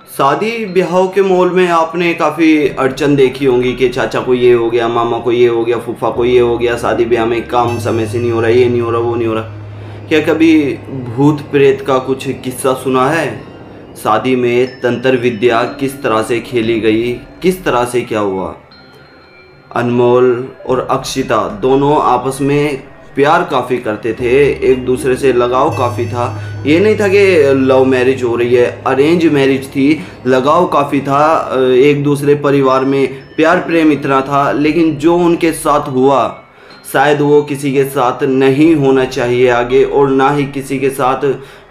शादी ब्याहों के माहौल में आपने काफ़ी अड़चन देखी होंगी कि चाचा को ये हो गया, मामा को ये हो गया, फूफा को ये हो गया, शादी ब्याह में काम समय से नहीं हो रहा, ये नहीं हो रहा, वो नहीं हो रहा। क्या कभी भूत प्रेत का कुछ किस्सा सुना है? शादी में तंत्र विद्या किस तरह से खेली गई, किस तरह से क्या हुआ? अनमोल और अक्षिता दोनों आपस में प्यार काफ़ी करते थे, एक दूसरे से लगाव काफ़ी था। ये नहीं था कि लव मैरिज हो रही है, अरेंज मैरिज थी, लगाव काफ़ी था, एक दूसरे परिवार में प्यार प्रेम इतना था। लेकिन जो उनके साथ हुआ शायद वो किसी के साथ नहीं होना चाहिए आगे, और ना ही किसी के साथ।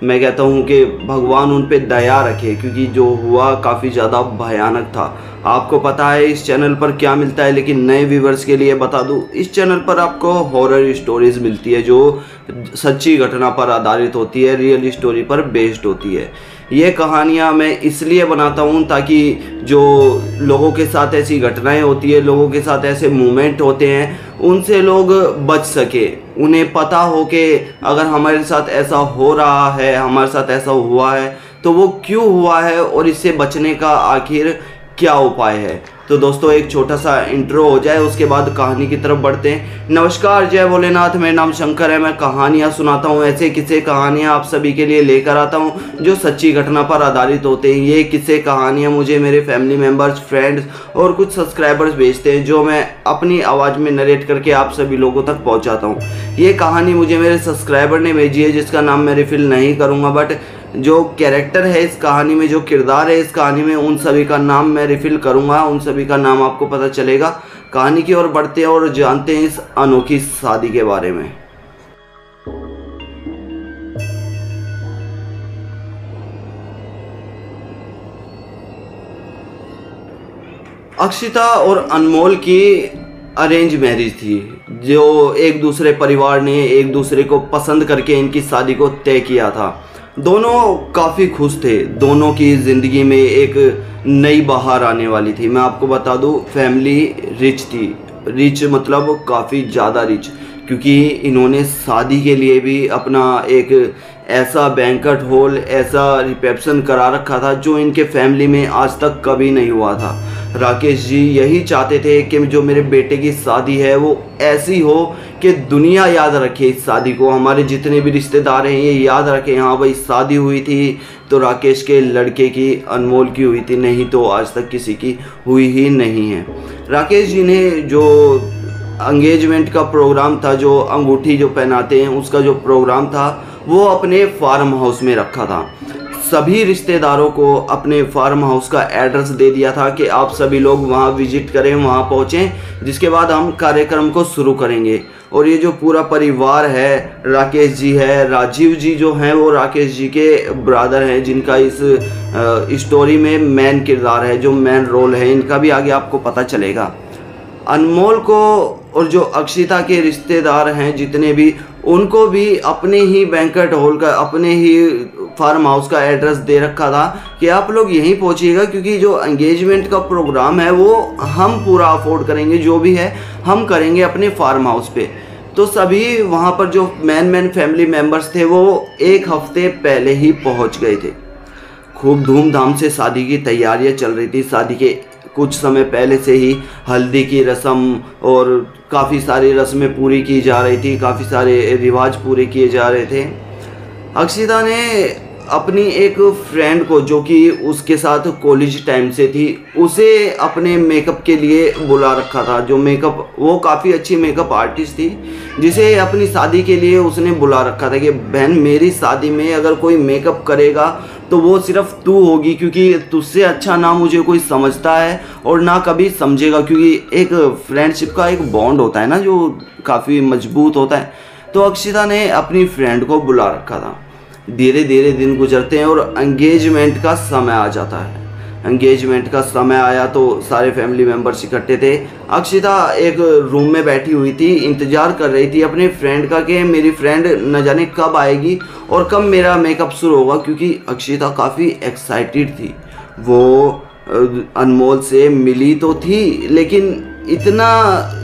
मैं कहता हूँ कि भगवान उन पे दया रखे, क्योंकि जो हुआ काफ़ी ज़्यादा भयानक था। आपको पता है इस चैनल पर क्या मिलता है, लेकिन नए व्यूवर्स के लिए बता दूँ, इस चैनल पर आपको हॉरर स्टोरीज़ मिलती है जो सच्ची घटना पर आधारित होती है, रियल स्टोरी पर बेस्ड होती है। ये कहानियाँ मैं इसलिए बनाता हूँ ताकि जो लोगों के साथ ऐसी घटनाएं होती है, लोगों के साथ ऐसे मूवमेंट होते हैं, उनसे लोग बच सके। उन्हें पता हो कि अगर हमारे साथ ऐसा हो रहा है, हमारे साथ ऐसा हुआ है, तो वो क्यों हुआ है और इससे बचने का आखिर क्या उपाय है। तो दोस्तों एक छोटा सा इंट्रो हो जाए, उसके बाद कहानी की तरफ बढ़ते हैं। नमस्कार, जय भोलेनाथ। मेरा नाम शंकर है। मैं कहानियाँ सुनाता हूँ, ऐसे किस्से कहानियाँ आप सभी के लिए लेकर आता हूँ जो सच्ची घटना पर आधारित होते हैं। ये किस्से कहानियाँ मुझे मेरे फैमिली मेम्बर्स, फ्रेंड्स और कुछ सब्सक्राइबर्स भेजते हैं, जो मैं अपनी आवाज़ में नरेट करके आप सभी लोगों तक पहुँचाता हूँ। ये कहानी मुझे मेरे सब्सक्राइबर ने भेजी है, जिसका नाम मैं रिफिल नहीं करूँगा, बट जो कैरेक्टर है इस कहानी में, जो किरदार है इस कहानी में, उन सभी का नाम मैं रिफिल करूंगा, उन सभी का नाम आपको पता चलेगा। कहानी की ओर बढ़ते हैं और जानते हैं इस अनोखी शादी के बारे में। अक्षिता और अनमोल की अरेंज मैरिज थी, जो एक दूसरे परिवार ने एक दूसरे को पसंद करके इनकी शादी को तय किया था। दोनों काफ़ी खुश थे, दोनों की ज़िंदगी में एक नई बहार आने वाली थी। मैं आपको बता दूं, फैमिली रिच थी, रिच मतलब काफ़ी ज़्यादा रिच, क्योंकि इन्होंने शादी के लिए भी अपना एक ऐसा बैंक्वेट हॉल, ऐसा रिसेप्शन करा रखा था जो इनके फैमिली में आज तक कभी नहीं हुआ था। राकेश जी यही चाहते थे कि जो मेरे बेटे की शादी है वो ऐसी हो कि दुनिया याद रखे इस शादी को, हमारे जितने भी रिश्तेदार हैं ये याद रखें, हाँ भाई शादी हुई थी तो राकेश के लड़के की, अनमोल की हुई थी, नहीं तो आज तक किसी की हुई ही नहीं है। राकेश जी ने जो एंगेजमेंट का प्रोग्राम था, जो अंगूठी जो पहनाते हैं उसका जो प्रोग्राम था, वो अपने फार्म हाउस में रखा था। सभी रिश्तेदारों को अपने फार्म हाउस का एड्रेस दे दिया था कि आप सभी लोग वहां विजिट करें, वहां पहुंचें, जिसके बाद हम कार्यक्रम को शुरू करेंगे। और ये जो पूरा परिवार है, राकेश जी है, राजीव जी जो हैं वो राकेश जी के ब्रदर हैं, जिनका इस स्टोरी में मेन किरदार है, जो मेन रोल है, इनका भी आगे आपको पता चलेगा। अनमोल को और जो अक्षिता के रिश्तेदार हैं जितने भी, उनको भी अपने ही बैंक्वेट हॉल का, अपने ही फार्म हाउस का एड्रेस दे रखा था कि आप लोग यहीं पहुंचिएगा, क्योंकि जो एंगेजमेंट का प्रोग्राम है वो हम पूरा अफोर्ड करेंगे, जो भी है हम करेंगे अपने फार्म हाउस पे। तो सभी वहाँ पर जो मेन फैमिली मेम्बर्स थे वो एक हफ्ते पहले ही पहुँच गए थे। खूब धूमधाम से शादी की तैयारियाँ चल रही थी। शादी के कुछ समय पहले से ही हल्दी की रस्म और काफ़ी सारी रस्में पूरी की जा रही थी, काफ़ी सारे रिवाज पूरे किए जा रहे थे। अक्षिता ने अपनी एक फ्रेंड को, जो कि उसके साथ कॉलेज टाइम से थी, उसे अपने मेकअप के लिए बुला रखा था। जो मेकअप, वो काफ़ी अच्छी मेकअप आर्टिस्ट थी, जिसे अपनी शादी के लिए उसने बुला रखा था कि बहन मेरी शादी में अगर कोई मेकअप करेगा तो वो सिर्फ तू होगी, क्योंकि तुझसे अच्छा ना मुझे कोई समझता है और ना कभी समझेगा, क्योंकि एक फ्रेंडशिप का एक बॉन्ड होता है ना जो काफ़ी मजबूत होता है। तो अक्षिता ने अपनी फ्रेंड को बुला रखा था। धीरे धीरे दिन गुजरते हैं और एंगेजमेंट का समय आ जाता है। एंगेजमेंट का समय आया तो सारे फैमिली मेम्बर्स इकट्ठे थे। अक्षिता एक रूम में बैठी हुई थी, इंतज़ार कर रही थी अपने फ्रेंड का कि मेरी फ्रेंड न जाने कब आएगी और कब मेरा मेकअप शुरू होगा, क्योंकि अक्षिता काफ़ी एक्साइटेड थी। वो अनमोल से मिली तो थी, लेकिन इतना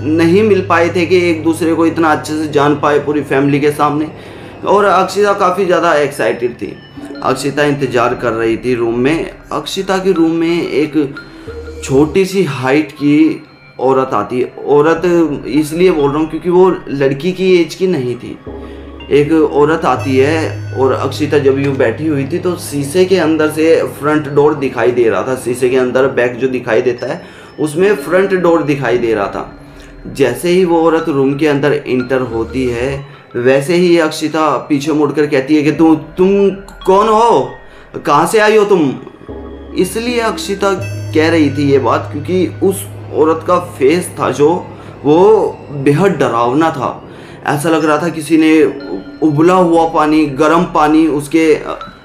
नहीं मिल पाए थे कि एक दूसरे को इतना अच्छे से जान पाए पूरी फैमिली के सामने, और अक्षिता काफ़ी ज़्यादा एक्साइटेड थी। अक्षिता इंतज़ार कर रही थी रूम में। अक्षिता के रूम में एक छोटी सी हाइट की औरत आती है। औरत इसलिए बोल रहा हूँ क्योंकि वो लड़की की एज की नहीं थी। एक औरत आती है और अक्षिता जब यूँ बैठी हुई थी तो शीशे के अंदर से फ्रंट डोर दिखाई दे रहा था। शीशे के अंदर बैक जो दिखाई देता है उसमें फ्रंट डोर दिखाई दे रहा था। जैसे ही वो औरत रूम के अंदर इंटर होती है वैसे ही अक्षिता पीछे मुड़कर कहती है कि तुम कौन हो, कहाँ से आई हो तुम। इसलिए अक्षिता कह रही थी ये बात क्योंकि उस औरत का फेस था जो वो बेहद डरावना था। ऐसा लग रहा था किसी ने उबला हुआ पानी, गर्म पानी उसके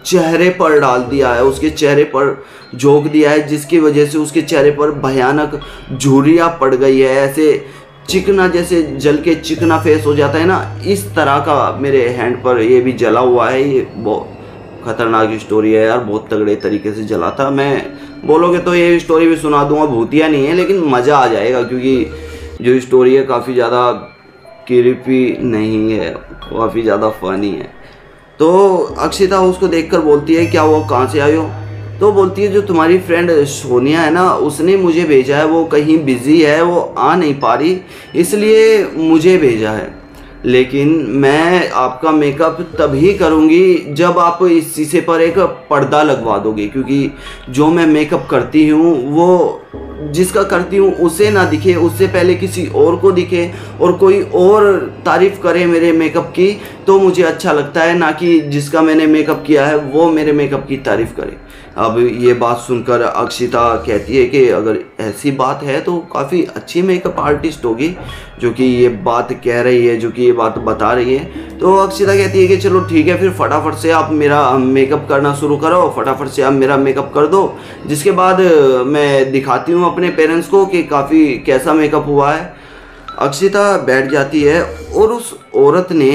चेहरे पर डाल दिया है, उसके चेहरे पर झोंक दिया है, जिसकी वजह से उसके चेहरे पर भयानक झुर्रियाँ पड़ गई है। ऐसे चिकना, जैसे जल के चिकना फेस हो जाता है ना, इस तरह का मेरे हैंड पर ये भी जला हुआ है। ये बहुत खतरनाक स्टोरी है यार, बहुत तगड़े तरीके से जला था। मैं बोलोगे तो ये स्टोरी भी सुना दूंगा, भूतिया नहीं है लेकिन मज़ा आ जाएगा क्योंकि जो स्टोरी है काफ़ी ज़्यादा क्रीपी नहीं है, काफ़ी ज़्यादा फनी है। तो अक्षिता उसको देखकर बोलती है क्या वो कहाँ से आई हो। तो बोलती है जो तुम्हारी फ्रेंड सोनिया है ना, उसने मुझे भेजा है, वो कहीं बिज़ी है, वो आ नहीं पा रही, इसलिए मुझे भेजा है। लेकिन मैं आपका मेकअप तभी करूँगी जब आप इस शीशे पर एक पर्दा लगवा दोगे, क्योंकि जो मैं मेकअप करती हूँ वो जिसका करती हूँ उसे ना दिखे, उससे पहले किसी और को दिखे और कोई और तारीफ़ करे मेरे मेकअप की तो मुझे अच्छा लगता है, ना कि जिसका मैंने मेकअप किया है वो मेरे मेकअप की तारीफ़ करे। अब ये बात सुनकर अक्षिता कहती है कि अगर ऐसी बात है तो काफ़ी अच्छी मेकअप आर्टिस्ट होगी जो कि ये बात कह रही है, जो कि ये बात बता रही है। तो अक्षिता कहती है कि चलो ठीक है, फिर फटाफट से आप मेरा मेकअप करना शुरू करो, फटाफट से आप मेरा मेकअप कर दो, जिसके बाद मैं दिखाती हूँ अपने पेरेंट्स को कि काफ़ी कैसा मेकअप हुआ है। अक्षिता बैठ जाती है और उस औरत ने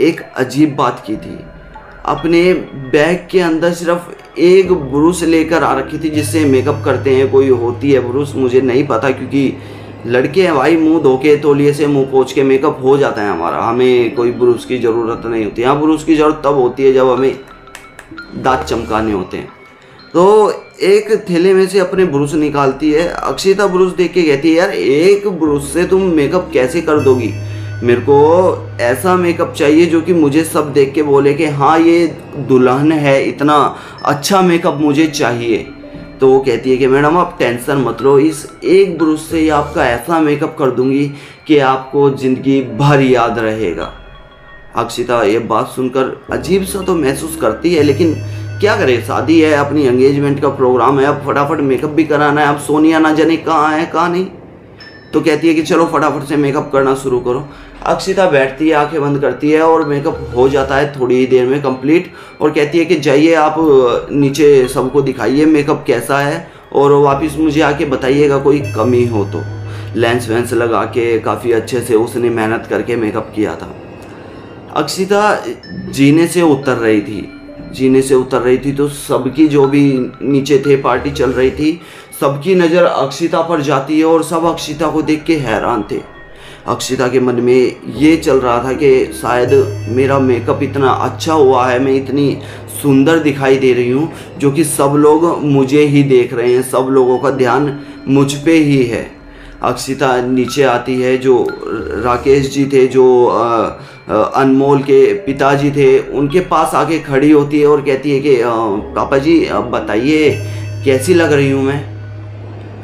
एक अजीब बात की थी। अपने बैग के अंदर सिर्फ एक ब्रश लेकर आ रखी थी जिससे मेकअप करते हैं, कोई होती है ब्रश, मुझे नहीं पता, क्योंकि लड़के हैं भाई, मुंह धो के तौलिए से मुंह पोंछ के मेकअप हो जाता है हमारा, हमें कोई ब्रश की ज़रूरत नहीं होती। हाँ, ब्रश की ज़रूरत तब होती है जब हमें दांत चमकाने होते हैं। तो एक थैले में से अपने ब्रश निकालती है। अक्षिता ब्रश देख के कहती है यार एक ब्रश से तुम मेकअप कैसे कर दोगी, मेरे को ऐसा मेकअप चाहिए जो कि मुझे सब देख के बोले कि हाँ ये दुल्हन है, इतना अच्छा मेकअप मुझे चाहिए। तो वो कहती है कि मैडम आप टेंशन मत लो, इस एक ब्रश से ही आपका ऐसा मेकअप कर दूंगी कि आपको ज़िंदगी भर याद रहेगा। अक्षिता ये बात सुनकर अजीब सा तो महसूस करती है, लेकिन क्या करे, शादी है, अपनी एंगेजमेंट का प्रोग्राम है, अब फटाफट मेकअप भी कराना है। अब सोनिया ना जाने कहाँ है कहाँ नहीं, तो कहती है कि चलो फटाफट से मेकअप करना शुरू करो। अक्षिता बैठती है, आंखें बंद करती है और मेकअप हो जाता है थोड़ी ही देर में कंप्लीट, और कहती है कि जाइए आप नीचे सबको दिखाइए मेकअप कैसा है और वापस मुझे आके बताइएगा कोई कमी हो तो। लेंस वेंस लगा के काफ़ी अच्छे से उसने मेहनत करके मेकअप किया था। अक्षिता जीने से उतर रही थी तो सबकी, जो भी नीचे थे, पार्टी चल रही थी, सबकी नज़र अक्षिता पर जाती है और सब अक्षिता को देख के हैरान थे। अक्षिता के मन में ये चल रहा था कि शायद मेरा मेकअप इतना अच्छा हुआ है, मैं इतनी सुंदर दिखाई दे रही हूँ, जो कि सब लोग मुझे ही देख रहे हैं, सब लोगों का ध्यान मुझ पे ही है। अक्षिता नीचे आती है, जो राकेश जी थे, जो अनमोल के पिताजी थे, उनके पास आके खड़ी होती है और कहती है कि पापा जी अब बताइए कैसी लग रही हूँ मैं।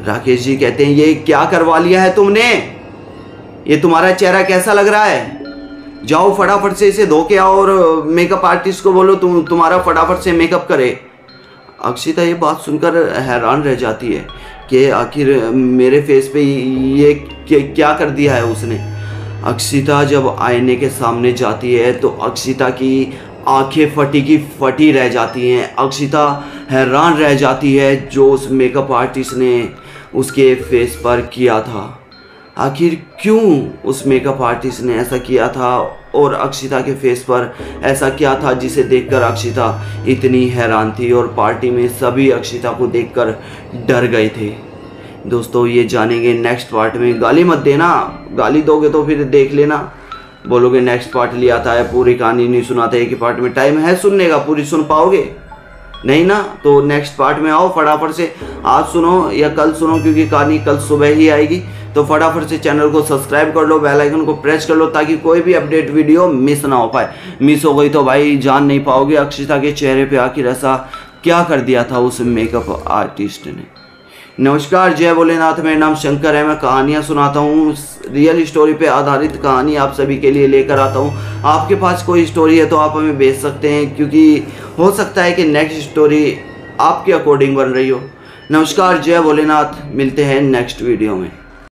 राकेश जी कहते हैं ये क्या करवा लिया है तुमने, ये तुम्हारा चेहरा कैसा लग रहा है, जाओ फटाफट से इसे धो के आओ और मेकअप आर्टिस्ट को बोलो तुम्हारा फटाफट से मेकअप करे। अक्षिता ये बात सुनकर हैरान रह जाती है कि आखिर मेरे फेस पे ये क्या कर दिया है उसने। अक्षिता जब आईने के सामने जाती है तो अक्षिता की आंखें फटी की फटी रह जाती हैं। अक्षिता हैरान रह जाती है जो उस मेकअप आर्टिस्ट ने उसके फेस पर किया था। आखिर क्यों उस मेकअप आर्टिस्ट ने ऐसा किया था और अक्षिता के फेस पर ऐसा क्या था जिसे देखकर अक्षिता इतनी हैरान थी और पार्टी में सभी अक्षिता को देखकर डर गए थे। दोस्तों ये जानेंगे नेक्स्ट पार्ट में। गाली मत देना, गाली दोगे तो फिर देख लेना, बोलोगे नेक्स्ट पार्ट ले आता है, पूरी कहानी नहीं सुनाते एक ही पार्ट में। टाइम है सुनने का, पूरी सुन पाओगे? नहीं ना, तो नेक्स्ट पार्ट में आओ फटाफट से, आज सुनो या कल सुनो, क्योंकि कहानी कल सुबह ही आएगी। तो फटाफट से चैनल को सब्सक्राइब कर लो, बेल आइकन को प्रेस कर लो, ताकि कोई भी अपडेट वीडियो मिस ना हो पाए। मिस हो गई तो भाई जान नहीं पाओगे अक्षिता के चेहरे पे आखिर ऐसा क्या कर दिया था उस मेकअप आर्टिस्ट ने। नमस्कार, जय भोलेनाथ। मेरा नाम शंकर है। मैं कहानियाँ सुनाता हूँ, रियल स्टोरी पे आधारित कहानी आप सभी के लिए लेकर आता हूँ। आपके पास कोई स्टोरी है तो आप हमें भेज सकते हैं, क्योंकि हो सकता है कि नेक्स्ट स्टोरी आपके अकॉर्डिंग बन रही हो। नमस्कार, जय भोलेनाथ। मिलते हैं नेक्स्ट वीडियो में।